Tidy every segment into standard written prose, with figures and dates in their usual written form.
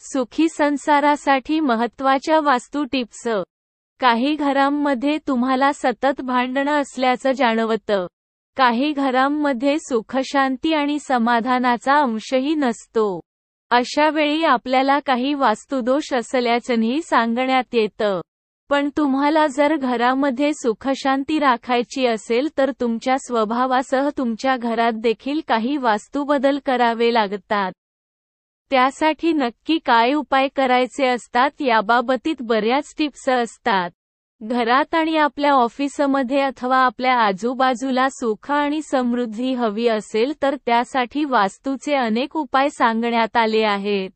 सुखी संसारासाठी महत्त्वाच्या वास्तू टिप्स. काही घरांमध्ये तुम्हाला सतत भांडणं असल्याचं जाणवतं. काही घरांमध्ये सुखशांती आणि समाधानाचा अंशही नसतो. अशा वेळी आपल्याला काही वास्तुदोष असल्याचंही सांगण्यात येतं. पण तुम्हाला जर घरामध्ये सुखशांती राखायची असेल तर तुमच्या स्वभावासह तुमच्या घरात देखील काही वास्तुबदल करावे लागतात. त्यासाठी नक्की काय उपाय करायचे असतात याबाबतीत बऱ्याच टिप्स असतात. घरात आणि आपल्या ऑफिसमध्ये अथवा आपल्या आजूबाजूला सुख आणि समृद्धी हवी असेल तर त्यासाठी वास्तूचे अनेक उपाय सांगण्यात आले आहेत.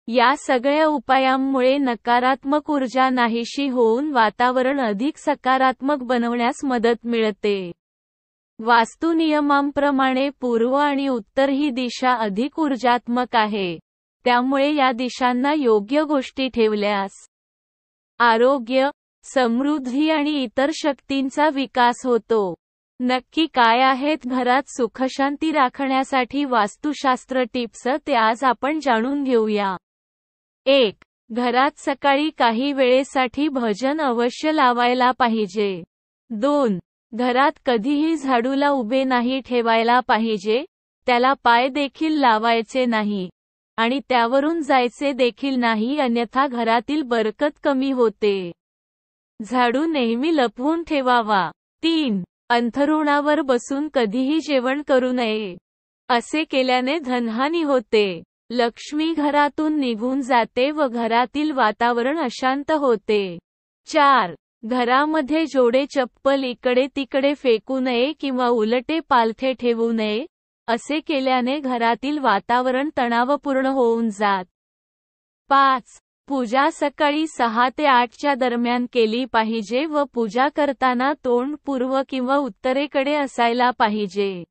या सगळ्या उपायांमुळे नकारात्मक ऊर्जा नाहीशी होऊन वातावरण अधिक सकारात्मक बनवण्यास मदत मिळते. वास्तू नियमांप्रमाणे पूर्व आणि उत्तर ही दिशा अधिक ऊर्जात्मक आहे. त्यामुळे या दिशांना योग्य गोष्टी ठेवल्यास आरोग्य, समृद्धी आणि इतर शक्तींचा विकास होतो. नक्की काय आहेत घरात सुखशांती राखण्यासाठी वास्तुशास्त्र टिप्स ते आज आपण जाणून घेऊया. 1. घरात सकाळी काही वेळेसाठी भजन अवश्य लावायला पाहिजे. 2. घरात कधीही झाडूला उभे नाही ठेवायला पाहिजे, त्याला पाय देखील लावायचे नाही आणि त्यावरून जायचे देखील नाही, अन्यथा घरातील बरकत कमी होते. झाडू नेहमी लपवून ठेवावा. 3. अंथरुणावर बसून कधीही जेवण करू नये. असे केल्याने धनहानी होते. लक्ष्मी घरातून निघून जाते व घरातील वातावरण अशांत होते. 4. घरामध्ये जोडे चप्पल इकडे तिकडे फेकू नये किंवा उलटे पालथे ठेवू नये. असे केल्याने घरातील वातावरण तणावपूर्ण होऊन जात. 5. पूजा सकाळी 6 ते 8 च्या दरम्यान केली पाहिजे व पूजा करताना तोंड पूर्व किंवा उत्तरेकडे असायला पाहिजे.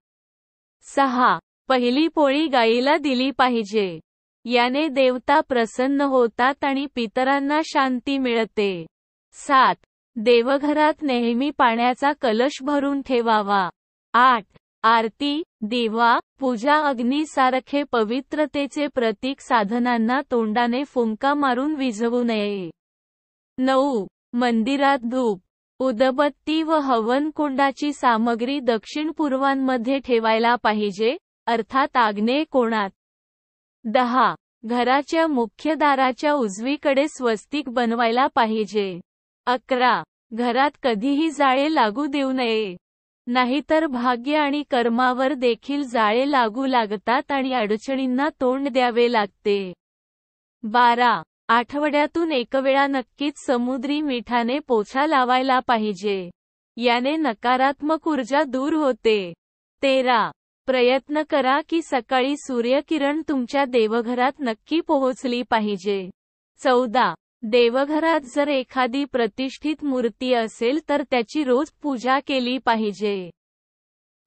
6. पहिली पोळी गाईला दिली पाहिजे. याने देवता प्रसन्न होतात आणि पितरांना शांती मिळते. 7. देवघरात नेहमी पाण्याचा कलश भरून ठेवावा. 8. आरती, दिवा, पूजा अग्नीसारखे पवित्रतेचे प्रतीक साधनांना तोंडाने फुंका मारून विझवू नये. 9. मंदिरात धूप, उदबत्ती व हवन कुंडाची सामग्री दक्षिण-पूर्वांमध्ये ठेवायला पाहिजे, अर्थात आग्नेय कोनात. 10. घराच्या मुख्य दाराच्या उजवीकडे स्वस्तिक बनवायला पाहिजे. 11. घरात कधीही जाळे लागू देऊ नये. नाहीतर भाग्य आणि कर्मावर देखील जाळे लागू लागतात आणि अडचणींना तोंड द्यावे लागते. 12. आठवड्यातून एकवेळा नक्कीच समुद्री मिठाने पोछा लावायला पाहिजे. याने नकारात्मक ऊर्जा दूर होते. 13. प्रयत्न करा की सकाळी सूर्यकिरण तुमच्या देवघरात नक्की पोहोचली पाहिजे. 14. देवघरात जर एखादी प्रतिष्ठित मूर्ती असेल तर त्याची रोज पूजा केली पाहिजे.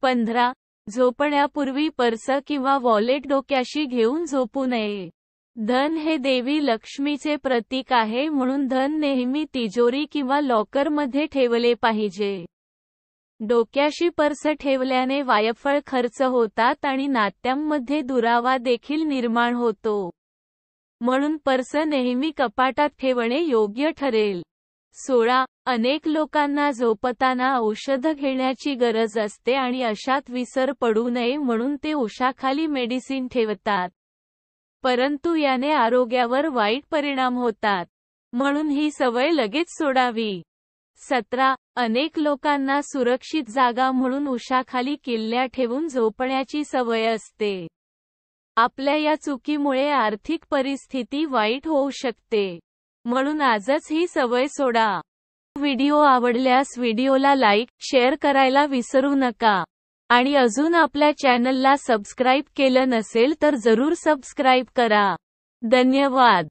15. झोपण्यापूर्वी पर्स किंवा वॉलेट डोक्याशी घेऊन झोपू नये. धन हे देवी लक्ष्मीचे प्रतीक आहे, म्हणून धन नेहमी तिजोरी किंवा लॉकरमध्ये ठेवले पाहिजे. डोक्याशी पर्स ठेवल्याने वायफळ खर्च होतात आणि नात्यांमध्ये दुरावा देखील निर्माण होतो. म्हणून पर्स नेहमी कपाटात ठेवणे योग्य ठरेल. 16. अनेक लोकांना झोपताना औषध घेण्याची गरज असते आणि अशात विसर पडू नये म्हणून ते उशाखाली मेडिसिन ठेवतात. परंतु याने आरोग्यावर वाईट परिणाम होतात. म्हणून ही सवय लगेच सोडावी. 17. अनेक लोकांना सुरक्षित जागा म्हणून उशाखाली किल्ल्या ठेवून झोपण्याची सवय असते. आपल्या या चुकीमुळे आर्थिक परिस्थिती वाईट होऊ शकते. म्हणून आजच ही सवय सोडा. व्हिडिओ आवडल्यास व्हिडिओला लाईक, शेअर करायला विसरू नका. आणि अजून आपल्या चॅनलला सबस्क्राईब केलं नसेल तर जरूर सबस्क्राईब करा. धन्यवाद.